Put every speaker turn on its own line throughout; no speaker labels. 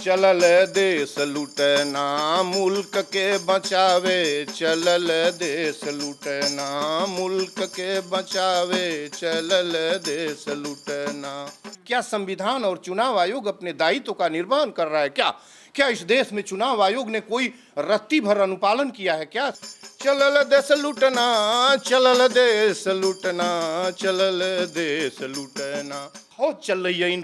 चलल देश लुटना मुल्क के बचावे, चलल देश लुटना मुल्क के बचावे, चलल देश लुटना। क्या संविधान और चुनाव आयोग अपने दायित्व का निर्वहन कर रहा है? क्या क्या इस देश में चुनाव आयोग ने कोई रत्ती भर अनुपालन किया है क्या? चलल देश लुटना, चलल देश लुटना, चलल देश लुटना। बहुत चल रही है इन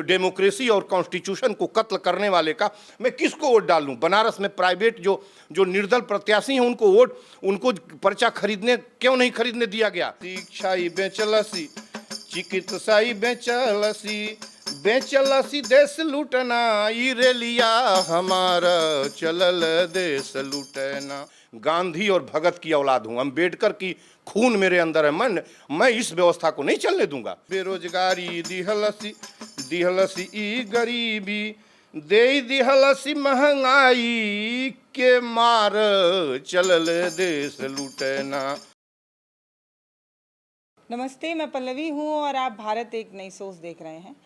डेमोक्रेसी और कॉन्स्टिट्यूशन को कत्ल करने वाले का। मैं किसको वोट डालूं? बनारस में प्राइवेट जो जो निर्दल प्रत्याशी हैं उनको वोट, उनको पर्चा खरीदने क्यों नहीं खरीदने दिया गया? शिक्षा बेचलसी, चिकित्सा बेचलसी, बेचलसी देश लूटना, ई रेलिया हमारा चलल देश लूटना। गांधी और भगत की औलाद हूं, अम्बेडकर की खून मेरे अंदर है। मैं इस व्यवस्था को नहीं चलने दूंगा। बेरोजगारी दिहलसी, दिहलसी ई गरीबी, दे दिहलसी महंगाई के मार, चलल देश लूटना।
नमस्ते, मैं पल्लवी हूँ और आप भारत एक नई सोच देख रहे हैं।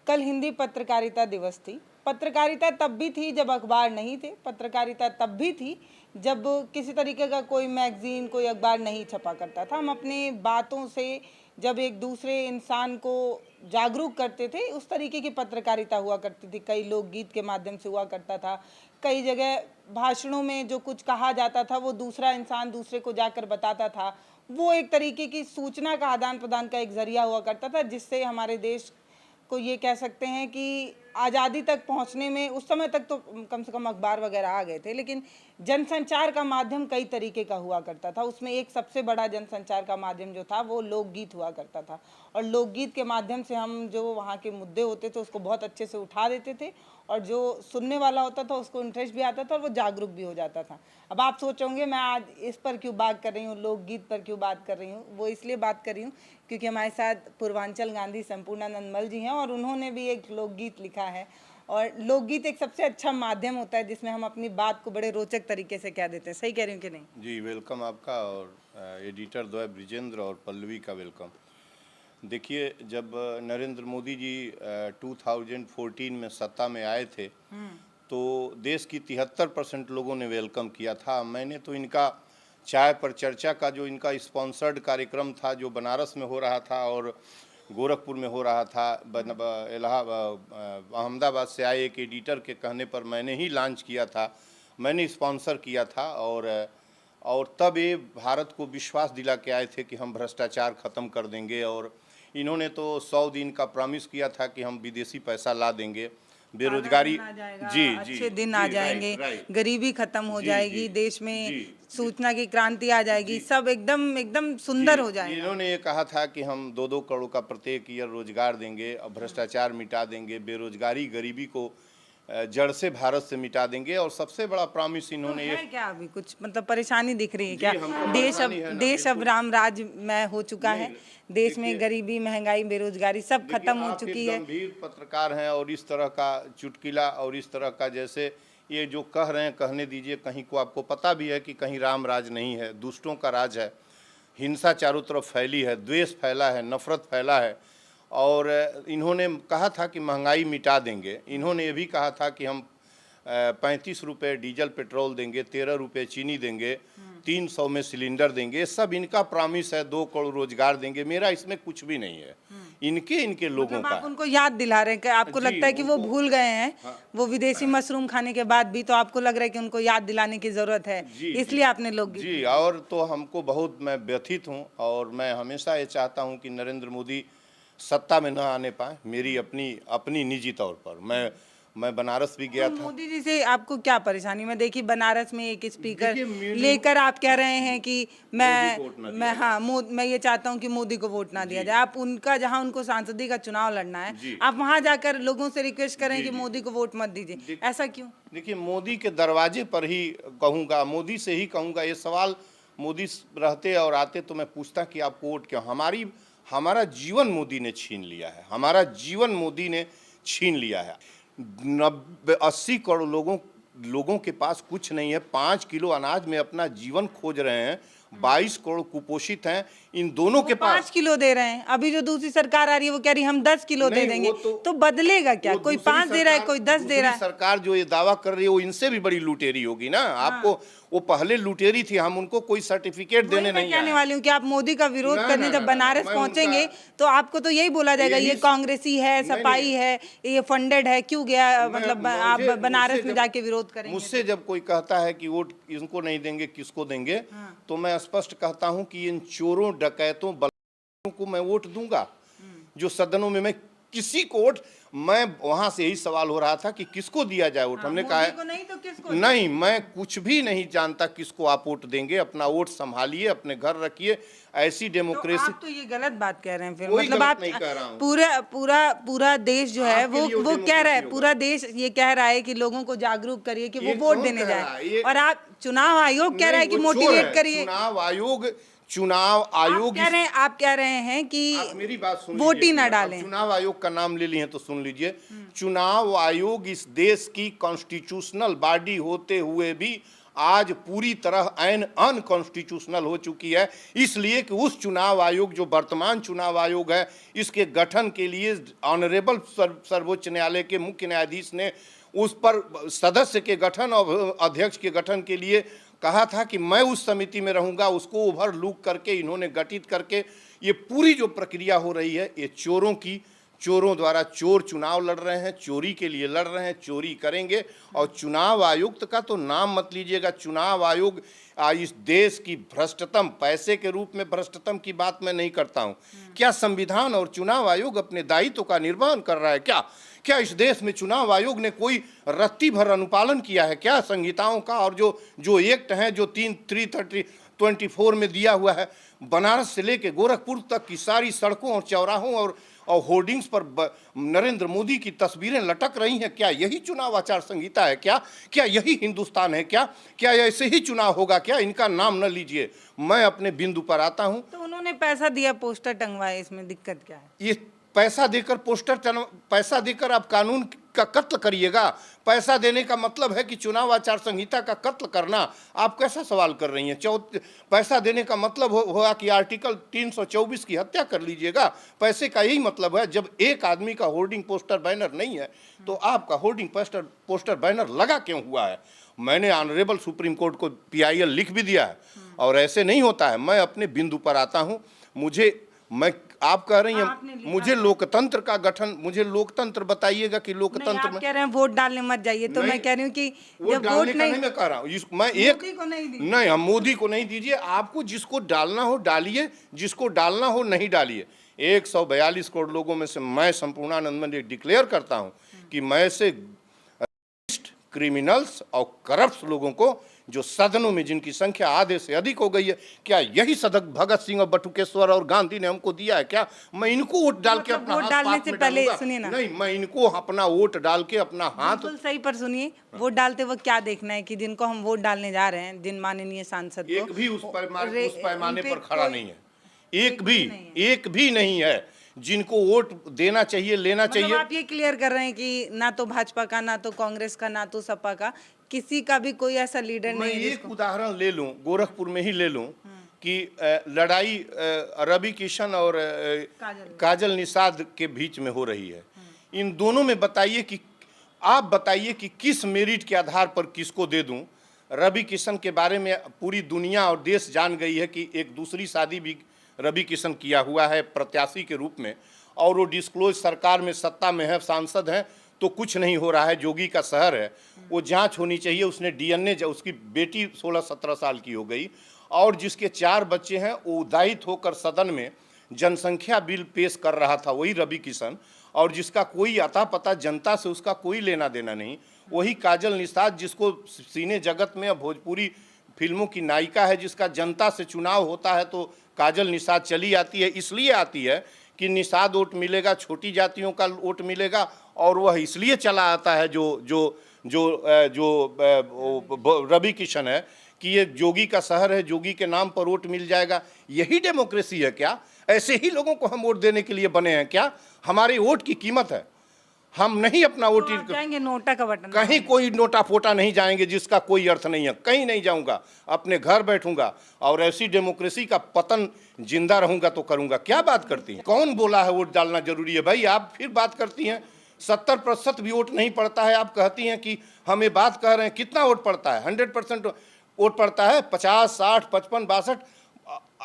कल हिंदी पत्रकारिता दिवस थी। पत्रकारिता तब भी थी जब अखबार नहीं थे, पत्रकारिता तब भी थी जब किसी तरीके का कोई मैगजीन, कोई अखबार नहीं छपा करता था। हम अपने बातों से जब एक दूसरे इंसान को जागरूक करते थे, उस तरीके की पत्रकारिता हुआ करती थी। कई लोकगीत के माध्यम से हुआ करता था, कई जगह भाषणों में जो कुछ कहा जाता था वो दूसरा इंसान दूसरे को जाकर बताता था। वो एक तरीके की सूचना का आदान प्रदान का एक जरिया हुआ करता था, जिससे हमारे देश को ये कह सकते हैं कि आज़ादी तक पहुंचने में, उस समय तक तो कम से कम अखबार वगैरह आ गए थे, लेकिन जनसंचार का माध्यम कई तरीके का हुआ करता था। उसमें एक सबसे बड़ा जनसंचार का माध्यम जो था वो लोकगीत हुआ करता था, और लोकगीत के माध्यम से हम जो वहाँ के मुद्दे होते थे उसको बहुत अच्छे से उठा देते थे, और जो सुनने वाला होता था उसको इंटरेस्ट भी आता था और वो जागरूक भी हो जाता था। अब आप सोचोगे मैं आज इस पर क्यों बात कर रही हूँ, लोकगीत पर क्यों बात कर रही हूँ? वो इसलिए बात कर रही हूँ क्योंकि हमारे साथ पूर्वांचल गांधी संपूर्णानंद मल जी हैं, और उन्होंने भी एक लोकगीत लिखा है। और लोकगीत एक सबसे अच्छा माध्यम होता है जिसमें हम अपनी बात को बड़े रोचक तरीके से कह देते हैं। सही कह रही हूँ कि नहीं?
जी वेलकम आपका, और एडिटर द्वय ब्रिजेंद्र और पल्लवी का वेलकम। देखिए, जब नरेंद्र मोदी जी 2014 में सत्ता में आए थे तो देश की 73% लोगों ने वेलकम किया था। मैंने तो इनका चाय पर चर्चा का जो इनका स्पॉन्सर्ड कार्यक्रम था, जो बनारस में हो रहा था और गोरखपुर में हो रहा था, अहमदाबाद से आए एक एडिटर के कहने पर मैंने ही लॉन्च किया था, मैंने स्पॉन्सर किया था। और तब ये भारत को विश्वास दिला के आए थे कि हम भ्रष्टाचार ख़त्म कर देंगे। और इन्होंने तो 100 दिन का प्रॉमिस किया था कि हम विदेशी पैसा ला देंगे, बेरोजगारी, जी जी,
अच्छे दिन आ जाएंगे, गरीबी खत्म हो जाएगी, देश में सूचना की क्रांति आ जाएगी, सब एकदम एकदम सुंदर हो जाएगा।
इन्होंने ये कहा था कि हम 2-2 करोड़ का प्रत्येक ईयर रोजगार देंगे, भ्रष्टाचार मिटा देंगे, बेरोजगारी गरीबी को जड़ से भारत से मिटा देंगे। और सबसे बड़ा प्रॉमिस इन्होंने
तो है क्या अभी कुछ मतलब परेशानी दिख रही है क्या?
हमको
देश अब राम राज में हो चुका है। देश में गरीबी, महंगाई, बेरोजगारी सब खत्म हो चुकी है।
गंभीर पत्रकार हैं और इस तरह का चुटकिला और इस तरह का, जैसे ये जो कह रहे हैं कहने दीजिए, कहीं को आपको पता भी है कि कहीं राम राज नहीं है, दुष्टों का राज है, हिंसा चारों तरफ फैली है, द्वेष फैला है, नफरत फैला है। और इन्होंने कहा था कि महंगाई मिटा देंगे, इन्होंने ये भी कहा था कि हम 35 रुपये डीजल पेट्रोल देंगे, 13 रुपये चीनी देंगे, 300 में सिलेंडर देंगे, सब इनका प्रॉमिस है। 2 करोड़ रोजगार देंगे, मेरा इसमें कुछ भी नहीं है, इनके लोगों
मतलब
का।
आप उनको याद दिला रहे हैं कि आपको लगता है कि वो भूल गए हैं? हाँ। वो विदेशी मशरूम खाने के बाद भी तो आपको लग रहा है कि उनको याद दिलाने की जरूरत है, इसलिए आपने लोग
जी। और तो हमको बहुत, मैं व्यथित हूँ और मैं हमेशा ये चाहता हूँ कि नरेंद्र मोदी सत्ता में न आने पाए। मेरी अपनी निजी तौर पर मैं बनारस भी गया था।
मोदी जी से आपको क्या परेशानी? मैं देखिए बनारस में एक स्पीकर लेकर आप कह रहे हैं कि मैं ये चाहता हूं कि मोदी को वोट ना दिया जाए। आप उनका, जहां उनको सांसदी का चुनाव लड़ना है, आप वहां जाकर लोगों से रिक्वेस्ट करें कि मोदी को वोट मत दीजिए, ऐसा क्यों?
देखिए, मोदी के दरवाजे पर ही कहूँगा, मोदी से ही कहूँगा। ये सवाल मोदी रहते और आते तो मैं पूछता कि आपको वोट क्यों। हमारा जीवन मोदी ने छीन लिया है, हमारा जीवन मोदी ने छीन लिया है। 80 करोड़ लोगों के पास कुछ नहीं है, 5 किलो अनाज में अपना जीवन खोज रहे हैं, 22 करोड़ कुपोषित हैं। इन दोनों के पास
5 किलो दे रहे हैं, अभी जो दूसरी सरकार आ रही है वो कह रही है हम 10 किलो दे
नहीं,
देंगे,
वो
तो बदलेगा क्या? कोई 5 दे रहा है, कोई 10 दे रहा है।
सरकार जो ये दावा कर रही है वो इनसे भी बड़ी लुटेरी होगी ना। आपको वो पहले लुटेरी थी, हम उनको कोई सर्टिफिकेट देने
मैं
नहीं
कहने
आए।
वाली हूँ कि आप मोदी का विरोध
ना,
करने
ना,
जब
ना,
बनारस
मैं
पहुंचेंगे
उनका-
तो आपको तो यही बोला जाएगा ये
यही-
कांग्रेसी है,
नहीं,
सपाई
नहीं।
है, ये फंडेड है, क्यों गया? मतलब आप
मुझे-
बनारस
मुझसे
में
जब-
जाके विरोध करेंगे?
मुझसे जब कोई कहता है कि वोट इनको नहीं देंगे किसको देंगे, तो मैं स्पष्ट कहता हूं कि इन चोरों डकैतों बलवानों को मैं वोट दूंगा। जो सदनों में मैं किसी को वोट, मैं वहां से यही सवाल हो रहा था कि किसको दिया जाए वोट। हमने कहा
मोदी को नहीं तो किसको?
नहीं, मैं कुछ भी नहीं जानता किसको आप वोट देंगे। अपना वोट संभालिए, अपने घर रखिए। ऐसी
तो
डेमोक्रेसी
आप तो ये गलत बात कह रहे हैं फिर।
कोई
मतलब
गलत
आप
नहीं कह रहा हूं।
पूरा देश जो है
आपके लिए
वो कह रहा है,
डेमोक्रेसी
पूरा देश ये कह रहा है कि लोगों को जागरूक करिए कि वो
ये
वोट
कौन
देने
कह रहा है?
जाए, और आप चुनाव आयोग कह रहा है
नहीं,
कि
वो चोर
मोटिवेट
है।
करिए।
चुनाव आयोग
आप कह रहे हैं कि
आप मेरी बात सुन
वोट ही
लीजिए।
ना
अब
डालें।
चुनाव आयोग का नाम ले लिए हैं तो सुन लीजिए। चुनाव आयोग इस देश की कॉन्स्टिट्यूशनल बॉडी होते हुए भी आज पूरी तरह अनकॉन्स्टिट्यूशनल हो चुकी है। इसलिए कि उस चुनाव आयोग जो वर्तमान चुनाव आयोग है, इसके गठन के लिए ऑनरेबल सर्वोच्च न्यायालय के मुख्य न्यायाधीश ने उस पर सदस्य के गठन और अध्यक्ष के गठन के लिए कहा था कि मैं उस समिति में रहूंगा। उसको ओवरलुक करके इन्होंने गठित करके ये पूरी जो प्रक्रिया हो रही है, ये चोरों द्वारा चोर चुनाव लड़ रहे हैं, चोरी के लिए लड़ रहे हैं, चोरी करेंगे। और चुनाव आयुक्त का तो नाम मत लीजिएगा। चुनाव आयोग इस देश की भ्रष्टतम, पैसे के रूप में भ्रष्टतम की बात मैं नहीं करता हूं। क्या संविधान और चुनाव आयोग अपने दायित्व का निर्वहन कर रहा है? क्या इस देश में चुनाव आयोग ने कोई रत्ती भर अनुपालन किया है क्या संहिताओं का? और जो एक्ट हैं, जो 324 में दिया हुआ है, बनारस से लेके गोरखपुर तक की सारी सड़कों और चौराहों और होर्डिंग्स पर नरेंद्र मोदी की तस्वीरें लटक रही हैं। क्या यही चुनाव आचार संहिता है? क्या यही हिंदुस्तान है? क्या ऐसे ही चुनाव होगा क्या? इनका नाम न लीजिए। मैं अपने बिंदु पर आता हूं।
तो उन्होंने पैसा दिया, पोस्टर टंगवाए, इसमें दिक्कत क्या है?
ये पैसा देकर आप कानून का कत्ल करिएगा। पैसा देने का मतलब है कि चुनाव आचार संहिता का कत्ल करना। आप कैसा सवाल कर रही हैं? पैसा देने का मतलब होगा कि आर्टिकल 324 की हत्या कर लीजिएगा। पैसे का यही मतलब है। जब एक आदमी का होर्डिंग पोस्टर बैनर नहीं है तो आपका होर्डिंग पोस्टर बैनर लगा क्यों हुआ है? मैंने ऑनरेबल सुप्रीम कोर्ट को PIL लिख भी दिया है। और ऐसे नहीं होता है। मैं अपने बिंदु पर आता हूँ। आप कह रही हैं मुझे लोकतंत्र का गठन, मुझे लोकतंत्र बताइएगा कि लोकतंत्र
नहीं, आप कह रहे हैं वोट डालने मत जाइए, तो मैं कह रही हूँ कि
वोट डालने का नहीं मैं कह रहा हूँ। मैं एक
मोदी को नहीं दीजिए।
नहीं, हम मोदी को नहीं दीजिए। आपको जिसको डालना हो डालिए, जिसको डालना हो नहीं डालिए। 142 करोड़ लोगों में से मैं संपूर्णानंद में डिक्लेयर करता हूँ कि मैं से क्रिमिनल्स और करप्ट लोगों को, जो सदनों में जिनकी संख्या आधे से अधिक हो गई है, क्या यही सदक भगत सिंह और बटुकेश्वर और गांधी ने हमको दिया है क्या? मैं इनको वोट डाल के अपना
वोट
हाथ
डालने
पाप
से
में
पहले
डालूंगा?
सुनिए ना।
नहीं, मैं इनको अपना वोट डाल के अपना हाथ
बिल्कुल सही, पर सुनिए, वोट डालते वक्त क्या देखना है कि जिनको हम वोट डालने जा रहे हैं, जिन माननीय सांसद को,
एक भी उस पैमाने पर खड़ा
कोई-
नहीं है। एक भी नहीं है जिनको वोट देना चाहिए, लेना
मतलब
चाहिए।
आप ये क्लियर कर रहे हैं कि ना तो भाजपा का, ना तो कांग्रेस का, ना तो सपा का, किसी का भी कोई ऐसा लीडर
मैं
नहीं है
एक उदाहरण ले लूं, गोरखपुर में ही ले लूं कि लड़ाई रवि किशन और काजल निषाद के बीच में हो रही है। इन दोनों में आप बताइए कि किस मेरिट के आधार पर किसको दे दूं। रवि किशन के बारे में पूरी दुनिया और देश जान गई है कि एक दूसरी शादी भी रवि किशन किया हुआ है प्रत्याशी के रूप में, और वो डिस्क्लोज सरकार में सत्ता में है, सांसद हैं, तो कुछ नहीं हो रहा है। जोगी का शहर है, वो जांच होनी चाहिए। उसने DNA, उसकी बेटी 16-17 साल की हो गई, और जिसके 4 बच्चे हैं, वो उदाहित होकर सदन में जनसंख्या बिल पेश कर रहा था, वही रवि किशन, और जिसका कोई अता पता जनता से उसका कोई लेना देना नहीं। वही काजल निषाद, जिसको सिने जगत में भोजपुरी फिल्मों की नायिका है, जिसका जनता से चुनाव होता है तो काजल निषाद चली आती है। इसलिए आती है कि निषाद वोट मिलेगा, छोटी जातियों का वोट मिलेगा, और वह इसलिए चला आता है जो रवि किशन है कि ये जोगी का शहर है, जोगी के नाम पर वोट मिल जाएगा। यही डेमोक्रेसी है क्या? ऐसे ही लोगों को हम वोट देने के लिए बने हैं क्या? हमारे वोट की कीमत है। हम नहीं अपना वोट
आप जाएंगे नोटा का बटन
कहीं कोई नोटा फोटा नहीं जाएंगे जिसका कोई अर्थ नहीं है, कहीं नहीं जाऊंगा, अपने घर बैठूंगा और ऐसी डेमोक्रेसी का पतन जिंदा रहूंगा तो करूंगा। क्या बात करती हैं? कौन बोला है वोट डालना जरूरी है? भाई आप फिर बात करती हैं 70% भी वोट नहीं पड़ता है, आप कहती हैं कि हम ये बात कह रहे हैं। कितना वोट पड़ता है? 100% वोट पड़ता है। 50, 60, 55, 62,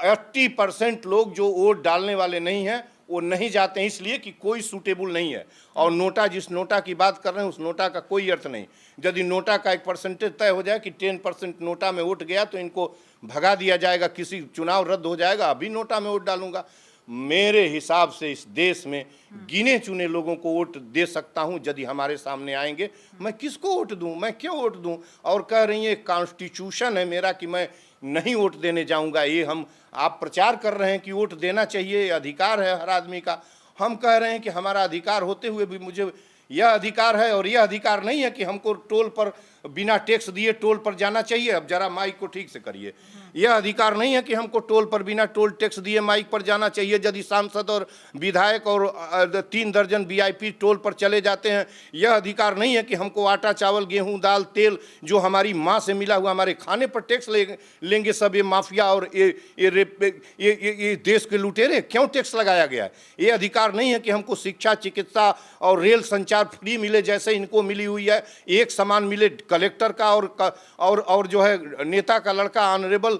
80% लोग जो वोट डालने वाले नहीं हैं वो नहीं जाते हैं, इसलिए कि कोई सूटेबल नहीं है। और नोटा, जिस नोटा की बात कर रहे हैं उस नोटा का कोई अर्थ नहीं। यदि नोटा का एक परसेंटेज तय हो जाए कि 10% नोटा में वोट गया तो इनको भगा दिया जाएगा, किसी चुनाव रद्द हो जाएगा, अभी नोटा में वोट डालूंगा। मेरे हिसाब से इस देश में गिने चुने लोगों को वोट दे सकता हूं, यदि हमारे सामने आएंगे। मैं किसको वोट दूं? मैं क्यों वोट दूं? और कह रही है कॉन्स्टिट्यूशन है मेरा कि मैं नहीं वोट देने जाऊंगा। ये हम आप प्रचार कर रहे हैं कि वोट देना चाहिए, ये अधिकार है हर आदमी का। हम कह रहे हैं कि हमारा अधिकार होते हुए भी मुझे यह अधिकार है, और यह अधिकार नहीं है कि हमको टोल पर बिना टैक्स दिए टोल पर जाना चाहिए। अब जरा माइक को ठीक से करिए। यह अधिकार नहीं है कि हमको टोल पर बिना टोल टैक्स दिए माइक पर जाना चाहिए। यदि सांसद और विधायक और 3 दर्जन वीआईपी टोल पर चले जाते हैं, यह अधिकार नहीं है कि हमको आटा, चावल, गेहूं, दाल, तेल जो हमारी माँ से मिला हुआ हमारे खाने पर टैक्स लेंगे सब ये माफिया और ये देश के लुटेरे। क्यों टैक्स लगाया गया है? ये अधिकार नहीं है कि हमको शिक्षा, चिकित्सा और रेल संचार फ्री मिले जैसे इनको मिली हुई है, एक समान मिले। कलेक्टर का और जो है नेता का लड़का, ऑनरेबल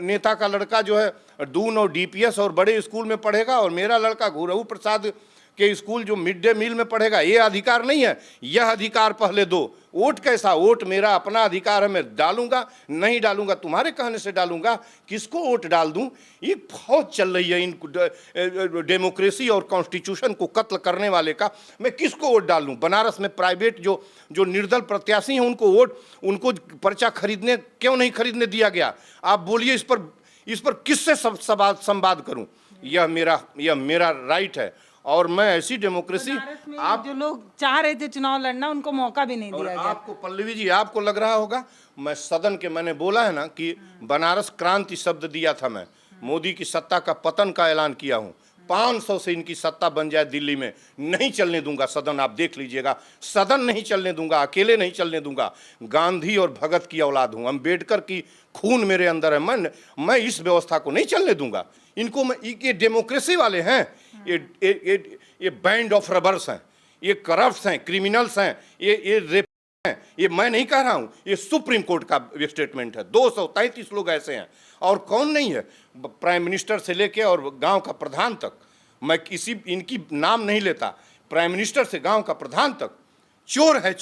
नेता का लड़का जो है दून और डीपीएस और बड़े स्कूल में पढ़ेगा, और मेरा लड़का घुरहू प्रसाद के स्कूल जो मिड डे मील में पढ़ेगा। ये अधिकार नहीं है। यह अधिकार पहले दो। वोट कैसा? वोट मेरा अपना अधिकार है, मैं डालूंगा नहीं डालूंगा तुम्हारे कहने से डालूंगा। किसको वोट डाल दूं? ये फौज चल रही है इन डेमोक्रेसी और कॉन्स्टिट्यूशन को कत्ल करने वाले का। मैं किसको वोट डाल दूं? बनारस में प्राइवेट जो निर्दल प्रत्याशी हैं उनको पर्चा खरीदने क्यों नहीं खरीदने दिया गया? आप बोलिए इस पर किससे संवाद करूं? यह मेरा राइट है, और मैं ऐसी डेमोक्रेसी
आप जो लोग चाह रहे थे चुनाव लड़ना उनको मौका भी नहीं दिया गया।
आपको पल्लवी जी, आपको लग रहा होगा मैं सदन के, मैंने बोला है ना कि बनारस क्रांति शब्द दिया था मैं। मोदी की सत्ता का पतन का ऐलान किया हूं। 500 से इनकी सत्ता बन जाए दिल्ली में, नहीं चलने दूंगा सदन। आप देख लीजिएगा, सदन नहीं चलने दूंगा, अकेले नहीं चलने दूंगा। गांधी और भगत की औलाद हूं, अम्बेडकर की खून मेरे अंदर है। मैं इस व्यवस्था को नहीं चलने दूंगा। इनको ये डेमोक्रेसी वाले हैं, ये बैंड ऑफ रबर्स हैं, ये करप्ट्स हैं, क्रिमिनल्स हैं, ये रेप हैं। ये मैं नहीं कह रहा हूं, ये सुप्रीम कोर्ट का स्टेटमेंट है। 233 लोग ऐसे हैं, और कौन नहीं है? प्राइम मिनिस्टर से लेके और गांव का प्रधान तक। मैं इनकी नाम नहीं लेता। प्राइम मिनिस्टर से गांव का प्रधान तक चोर है,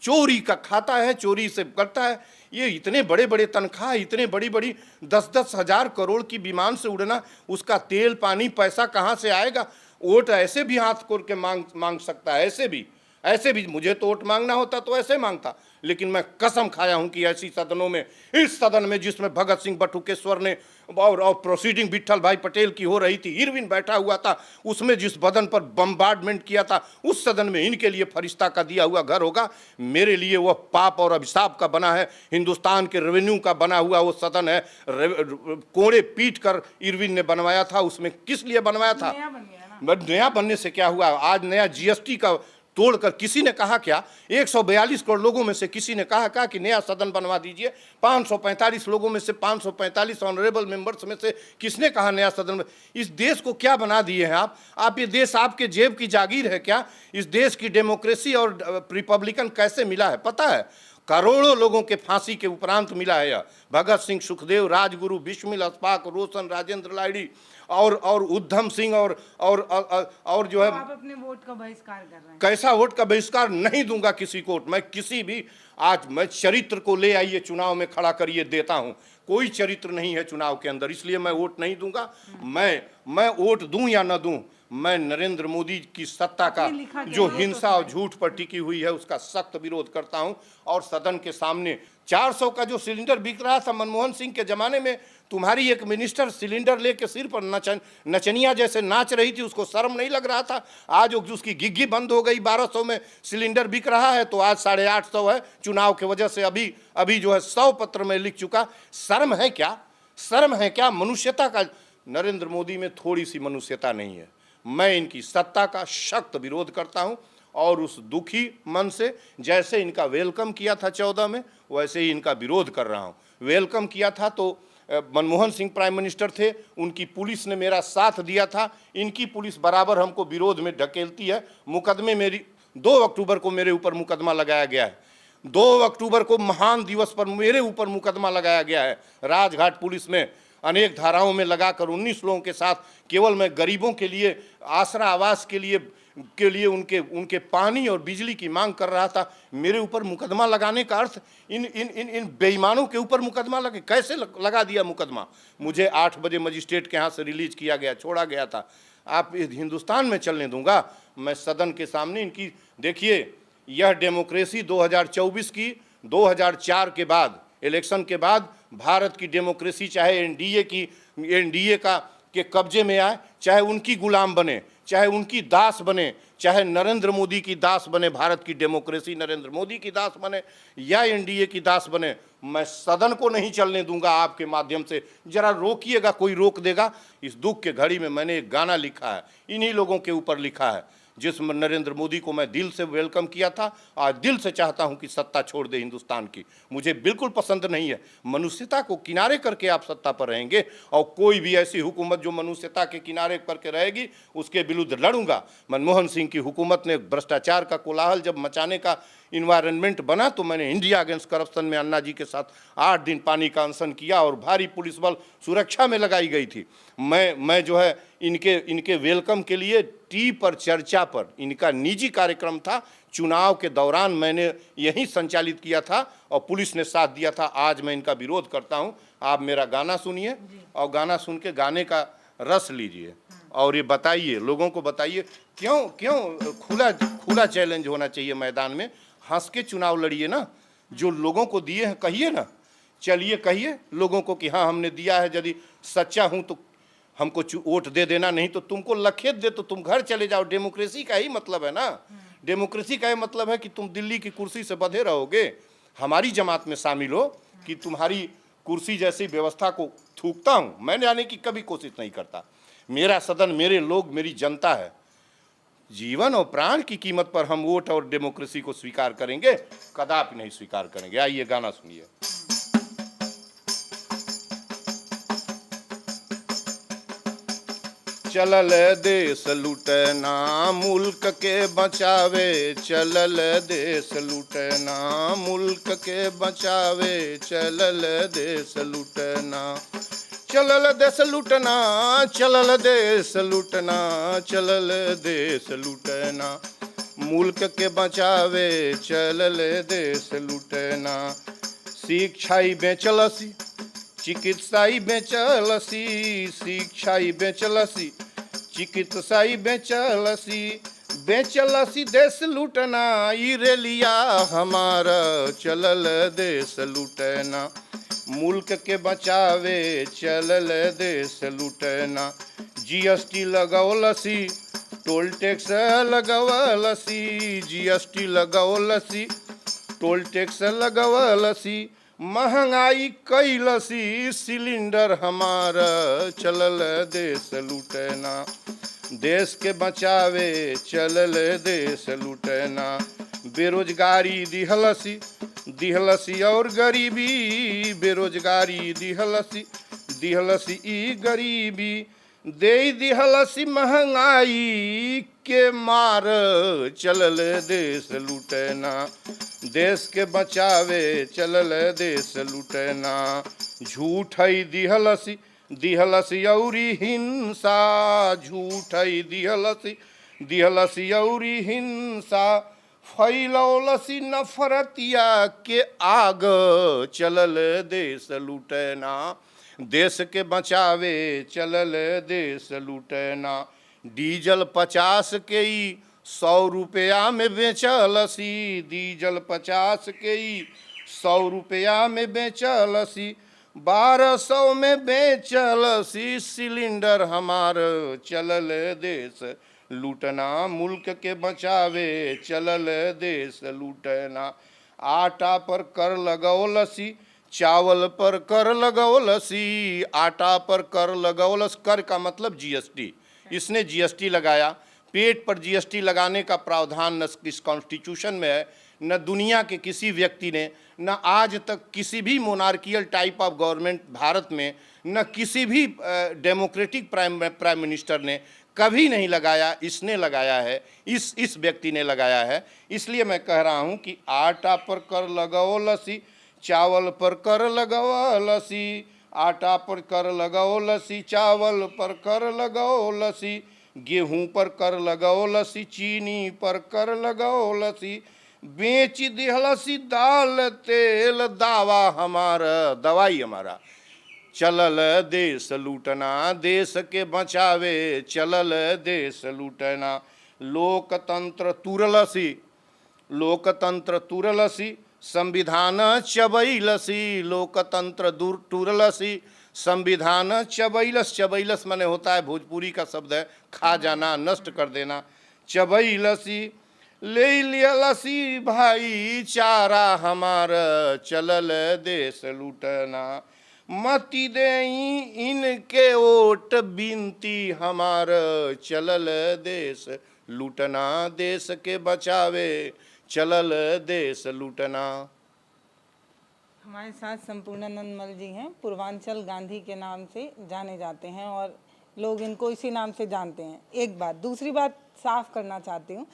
चोरी का खाता है, चोरी से करता है। ये इतने बड़े बड़े तनख्वाह, इतने बड़ी 10-10 हजार करोड़ की विमान से उड़ना, उसका तेल पानी पैसा कहाँ से आएगा? वोट ऐसे भी हाथ खोल के मांग सकता है, ऐसे भी मुझे तो वोट मांगना होता तो ऐसे मांगता। लेकिन मैं कसम खाया हूं कि ऐसी सदनों में, इस सदन में जिसमें भगत सिंह बटुकेश्वर ने और प्रोसीडिंग विट्ठल भाई पटेल की हो रही थी, इरविन बैठा हुआ था, उसमें जिस बदन पर बम्बार्डमेंट किया था, उस सदन में इनके लिए फरिश्ता का दिया हुआ घर होगा। मेरे लिए वह पाप और अभिशाप का बना है। हिंदुस्तान के रेवेन्यू का बना हुआ वो सदन है। कोड़े पीट कर इरविन ने बनवाया था। उसमें किस लिए बनवाया था? नया बनने से क्या हुआ? आज नया जीएसटी का तोड़कर किसी ने कहा क्या? 142 करोड़ लोगों में से किसी ने कहा कि नया सदन बनवा दीजिए? 545 लोगों में से 545 ऑनरेबल मेंबर्स में से किसने कहा नया सदन? इस देश को क्या बना दिए हैं आप? ये देश आपके जेब की जागीर है क्या? इस देश की डेमोक्रेसी और रिपब्लिकन कैसे मिला है पता है? करोड़ों लोगों के फांसी के उपरांत मिला है यह। भगत सिंह, सुखदेव, राजगुरु, बिस्मिल, अशफाक, रोशन, राजेंद्र लाहिड़ी और उद्धम सिंह और जो है।
आप अपने वोट का बहिष्कार कर रहे हैं।
कैसा वोट का बहिष्कार? नहीं दूंगा किसी को। मैं किसी भी, आज मैं चरित्र को ले आइए चुनाव में खड़ा करिए, देता हूं। कोई चरित्र नहीं है चुनाव के अंदर, इसलिए मैं वोट नहीं दूंगा। मैं वोट दूं या न दूं, मैं नरेंद्र मोदी की सत्ता का जो हिंसा और झूठ पर टिकी हुई है उसका सख्त विरोध करता हूं। और सदन के सामने 400 का जो सिलेंडर बिक रहा था मनमोहन सिंह के जमाने में, तुम्हारी एक मिनिस्टर सिलेंडर लेके सिर पर नचनिया जैसे नाच रही थी, उसको शर्म नहीं लग रहा था? आज उसकी गिग्गी बंद हो गई। 1200 में सिलेंडर बिक रहा है तो आज 850 है। चुनाव की वजह से अभी जो है 100 पत्र में लिख चुका। शर्म है क्या? शर्म है क्या? मनुष्यता का नरेंद्र मोदी में थोड़ी सी मनुष्यता नहीं है। मैं इनकी सत्ता का सख्त विरोध करता हूं, और उस दुखी मन से जैसे इनका वेलकम किया था 14 में, वैसे ही इनका विरोध कर रहा हूँ। वेलकम किया था तो मनमोहन सिंह प्राइम मिनिस्टर थे, उनकी पुलिस ने मेरा साथ दिया था। इनकी पुलिस बराबर हमको विरोध में ढकेलती है। मुकदमे मेरी 2 अक्टूबर को मेरे ऊपर मुकदमा लगाया गया है। 2 अक्टूबर को महान दिवस पर मेरे ऊपर मुकदमा लगाया गया है राजघाट पुलिस में, अनेक धाराओं में लगाकर 19 लोगों के साथ। केवल मैं गरीबों के लिए आसरा आवास के लिए उनके पानी और बिजली की मांग कर रहा था। मेरे ऊपर मुकदमा लगाने का अर्थ इन बेईमानों के ऊपर मुकदमा लगे। कैसे लगा दिया मुकदमा? मुझे 8 बजे मजिस्ट्रेट के यहाँ से रिलीज किया गया, छोड़ा गया था। आप हिंदुस्तान में चलने दूंगा मैं सदन के सामने इनकी? देखिए, यह डेमोक्रेसी 2024 की, 2004 के बाद, इलेक्शन के बाद भारत की डेमोक्रेसी चाहे एनडीए के कब्जे में आए, चाहे उनकी गुलाम बने, चाहे उनकी दास बने, चाहे नरेंद्र मोदी की दास बने, भारत की डेमोक्रेसी नरेंद्र मोदी की दास बने या एनडीए की दास बने, मैं सदन को नहीं चलने दूंगा। आपके माध्यम से जरा रोकिएगा, कोई रोक देगा? इस दुख के घड़ी में मैंने एक गाना लिखा है, इन्हीं लोगों के ऊपर लिखा है, जिसमें नरेंद्र मोदी को मैं दिल से वेलकम किया था। आज दिल से चाहता हूं कि सत्ता छोड़ दे हिंदुस्तान की। मुझे बिल्कुल पसंद नहीं है। मनुष्यता को किनारे करके आप सत्ता पर रहेंगे, और कोई भी ऐसी हुकूमत जो मनुष्यता के किनारे करके रहेगी उसके विरुद्ध लड़ूंगा। मनमोहन सिंह की हुकूमत ने भ्रष्टाचार का कोलाहल जब मचाने का इन्वायरमेंट बना तो मैंने इंडिया अगेंस्ट करप्शन में अन्ना जी के साथ 8 दिन पानी का अनशन किया और भारी पुलिस बल सुरक्षा में लगाई गई थी। मैं जो है इनके वेलकम के लिए टी पर चर्चा पर इनका निजी कार्यक्रम था, चुनाव के दौरान मैंने यही संचालित किया था और पुलिस ने साथ दिया था। आज मैं इनका विरोध करता हूं। आप मेरा गाना सुनिए और गाना सुन के गाने का रस लीजिए और ये बताइए, लोगों को बताइए क्यों खुला चैलेंज होना चाहिए मैदान में। हंस के चुनाव लड़िए ना, जो लोगों को दिए हैं कहिए ना, चलिए कहिए लोगों को कि हाँ हमने दिया है, यदि सच्चा हूं तो हमको वोट दे देना, नहीं तो तुमको लखेत दे तो तुम घर चले जाओ। डेमोक्रेसी का ही मतलब है ना, डेमोक्रेसी का ही मतलब है कि तुम दिल्ली की कुर्सी से बंधे रहोगे। हमारी जमात में शामिल हो कि तुम्हारी कुर्सी जैसी व्यवस्था को थूकता हूँ मैं, जाने की कभी कोशिश नहीं करता। मेरा सदन, मेरे लोग, मेरी जनता है। जीवन और प्राण की कीमत पर हम वोट और डेमोक्रेसी को स्वीकार करेंगे? कदापि नहीं स्वीकार करेंगे। आइए गाना सुनिए। चलल देश लूटना मुल्क के बचावे, चलल देश लूटना मुल्क के बचावे, चलल देश लूटना, चलल देश लूटना, चलल देश लूटना, चलल देश लूटना, मुल्क के बचावे, चलल देश लूटना। शिक्षाई बेचलसी, चिकित्साई बेचलसी, शिक्षाई बेचलसी, चिकित्साई बेचलसी, बेचलसी देश लूटना, ई रेलिया हमारा चलल देश लूटना, मुल्क के बचावे, चलल देश लूटना। जीएसटी लगौलसी, टोल टैक्स लगवलसी, जीएसटी लगौलसी, टोल टैक्स लगवलसी, महंगाई कैलसी, सिलेंडर हमारा चलल देश लूटना, देश के बचावे, चलल देश लूटना। बेरोजगारी दिहलसी, दिहलसी और गरीबी, बेरोजगारी दिहलसी, दिहलसी ई गरीबी, दे दिहलसी महंगाई के मार, चलल देश लूटना, देश के बचावे, चलल देश लूटना। झूठई दिहलसी, दिहलसी औरी हिंसा, झूठई दिहलसी, दिहलसी औरी हिंसा, फैलौलसी नफरतिया के आग, चलल देश लूटना, देश के बचावे, चलल देश लूटना। डीजल 50 के ही 100 रुपया में बेचलसी, डीजल 50 के ही 100 रुपया में बेचलसी, 1200 में बेचलसी, सिलेंडर हमार चलल देश लूटना, मुल्क के बचावे, चलल देश लूटना। आटा पर कर लगौलसी, चावल पर कर लगौलसी, आटा पर कर लगौलस, कर का मतलब जीएसटी, इसने जीएसटी लगाया। पेट पर जीएसटी लगाने का प्रावधान न इस कॉन्स्टिट्यूशन में है, न दुनिया के किसी व्यक्ति ने, न आज तक किसी भी monarchial type of government Bharat में, न किसी भी डेमोक्रेटिक प्राइम मिनिस्टर ने कभी नहीं लगाया। इसने लगाया है, इस व्यक्ति ने लगाया है। इसलिए मैं कह रहा हूं कि आटा पर कर लगाओ लसी, चावल पर कर लगाओ लसी, आटा पर कर लगाओ लसी, चावल पर कर लगाओ लसी, गेहूं पर कर लगाओ लसी, चीनी पर कर लगाओ लसी, बेच दिहलसी दाल तेल, दावा हमारा दवाई हमारा, चलल देश लूटना, देश के बचावे चलल देश लूटना, लोकतंत्र तुरलसी, लोकतंत्र तुरलसी, संविधान चबैलसी, लोकतंत्र दूर तुरलसी, संविधान चबैलस, चबैलस माने होता है भोजपुरी का शब्द है खा जाना, नष्ट कर देना, चबैलसी, ले लियलसी भाईचारा हमार, चलल देश लूटना, मती देई इनके ओट बिनती हमार, चलल देश लूटना, देश के बचावे चलल देश लूटना।
हमारे साथ संपूर्णानंद मल जी हैं, पूर्वांचल गांधी के नाम से जाने जाते हैं और लोग इनको इसी नाम से जानते हैं। एक बात, दूसरी बात साफ करना चाहती हूँ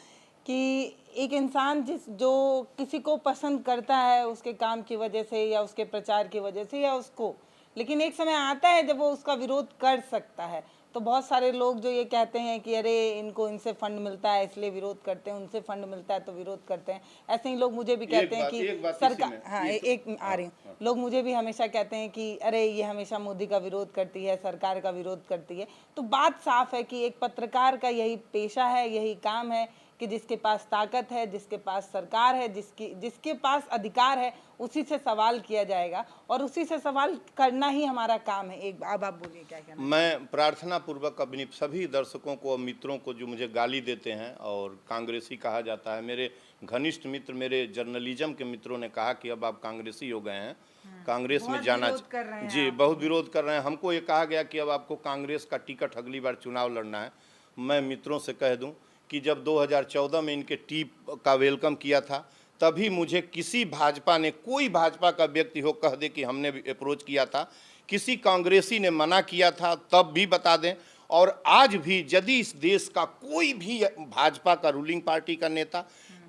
कि एक इंसान जो किसी को पसंद करता है उसके काम की वजह से या उसके प्रचार की वजह से या उसको, लेकिन एक समय आता है जब वो उसका विरोध कर सकता है। तो बहुत सारे लोग जो ये कहते हैं कि अरे इनको इनसे फंड मिलता है इसलिए विरोध करते हैं, उनसे फंड मिलता है तो विरोध करते हैं। ऐसे ही लोग मुझे भी कहते हैं कि सरकार, हाँ एक आ रही हूँ, लोग मुझे भी हमेशा कहते हैं कि अरे ये हमेशा मोदी का विरोध करती है, सरकार का विरोध करती है। तो बात साफ है कि एक पत्रकार का यही पेशा है, यही काम है कि जिसके पास ताकत है, जिसके पास सरकार है, जिसके पास अधिकार है, उसी से सवाल किया जाएगा और उसी से सवाल करना ही हमारा काम है। एक अब आप बोलिए क्या कहना।
मैं प्रार्थना पूर्वक अपनी सभी दर्शकों को और मित्रों को जो मुझे गाली देते हैं और कांग्रेसी कहा जाता है, मेरे घनिष्ठ मित्र, मेरे जर्नलिज्म के मित्रों ने कहा कि अब आप कांग्रेसी हो गए हैं, कांग्रेस में जाना जी, बहुत विरोध कर रहे हैं। हमको ये कहा गया कि अब आपको कांग्रेस का टिकट अगली बार चुनाव लड़ना है। मैं मित्रों से कह दूं कि जब 2014 में इनके टीप का वेलकम किया था तभी मुझे किसी भाजपा ने, कोई भाजपा का व्यक्ति हो कह दे कि हमने भी अप्रोच किया था, किसी कांग्रेसी ने मना किया था तब भी बता दें। और आज भी यदि इस देश का कोई भी भाजपा का रूलिंग पार्टी का नेता,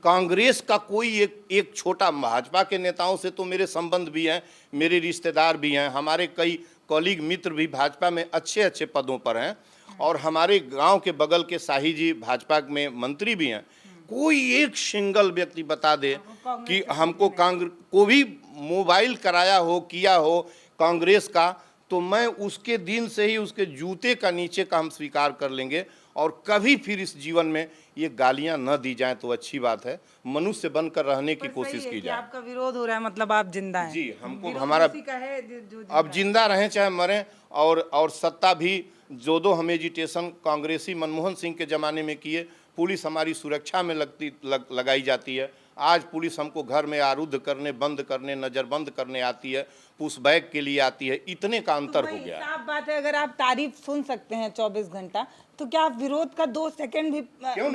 कांग्रेस का कोई एक छोटा, भाजपा के नेताओं से तो मेरे संबंध भी हैं, मेरे रिश्तेदार भी हैं, हमारे कई कॉलीग मित्र भी भाजपा में अच्छे अच्छे पदों पर हैं और हमारे गांव के बगल के शाही जी भाजपा में मंत्री भी हैं। कोई एक सिंगल व्यक्ति बता दे कि हमको कांग्रेस को भी मोबाइल कराया हो, किया हो कांग्रेस का, तो मैं उसके दिन से ही उसके जूते का नीचे का हम स्वीकार कर लेंगे और कभी फिर इस जीवन में ये गालियां न दी जाएं तो अच्छी बात है। मनुष्य बनकर रहने की कोशिश की जाए।
आपका विरोध हो रहा है मतलब आप जिंदा हैं।
जी, हमको हमारा
जो
अब जिंदा रहें चाहे मरें। और सत्ता भी जो हम एजिटेशन कांग्रेसी मनमोहन सिंह के ज़माने में किए, पुलिस हमारी सुरक्षा में लगाई जाती है। आज पुलिस हमको घर में आरूढ़ करने, बंद करने, नज़रबंद करने आती है, पुशबैक के लिए आती है। इतने का अंतर हो गया।
साफ बात है, अगर आप तारीफ सुन सकते हैं 24 घंटा तो क्या आप विरोध का 2 सेकंड भी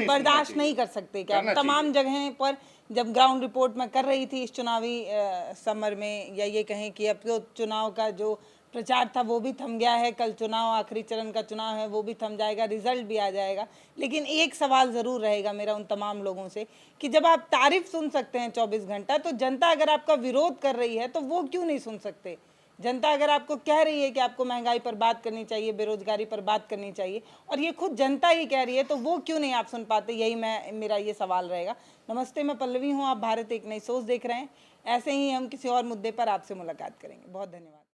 बर्दाश्त नहीं कर सकते? क्या तमाम जगह पर जब ग्राउंड रिपोर्ट में कर रही थी इस चुनावी समर में, या ये कहें कि अब तो चुनाव का जो प्रचार था वो भी थम गया है, कल चुनाव, आखिरी चरण का चुनाव है, वो भी थम जाएगा, रिजल्ट भी आ जाएगा, लेकिन एक सवाल ज़रूर रहेगा मेरा उन तमाम लोगों से कि जब आप तारीफ सुन सकते हैं 24 घंटा, तो जनता अगर आपका विरोध कर रही है तो वो क्यों नहीं सुन सकते? जनता अगर आपको कह रही है कि आपको महंगाई पर बात करनी चाहिए, बेरोजगारी पर बात करनी चाहिए, और ये खुद जनता ही कह रही है, तो वो क्यों नहीं आप सुन पाते? यही मेरा ये सवाल रहेगा। नमस्ते, मैं पल्लवी हूँ, आप भारत एक नई सोच देख रहे हैं। ऐसे ही हम किसी और मुद्दे पर आपसे मुलाकात करेंगे। बहुत धन्यवाद।